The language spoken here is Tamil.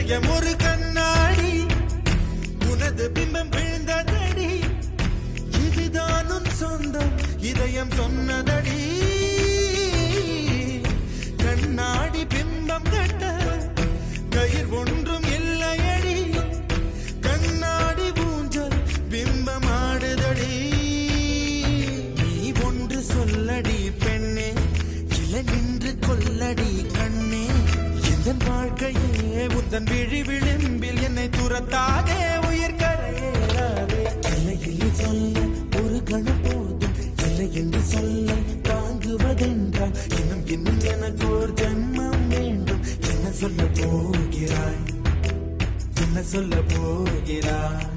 இதயம் ஒரு கண்ணாடி உனது பிம்பம் விழுந்ததடி இதுதான் உன் சொந்தம் இதயம் சொன்னதடி கண்ணாடி பிம்பம் கட்ட கயிர் ஒன்றும் இல்லையடி கண்ணாடி ஊஞ்சல் பிம்பம் ஆடுதடி நீ ஒன்று சொல்லடி பெண்ணே இல நின்று கொல்லடி கண்ணே என் வாழ்க்கையே உந்தன் விழி விளிம்பில் என்னை துரத்தாதே உயிர் கரையேறாதே இல்லை இல்லை சொல்ல ஒரு கணம் போதும் இல்லை என்று சொல்ல தாங்குவதென்றால் இன்னும் இன்னும் எனக்கு ஒரு ஜன்மம் வேண்டும் என்ன சொல்ல போகிறாய் என்ன சொல்ல போகிறாய்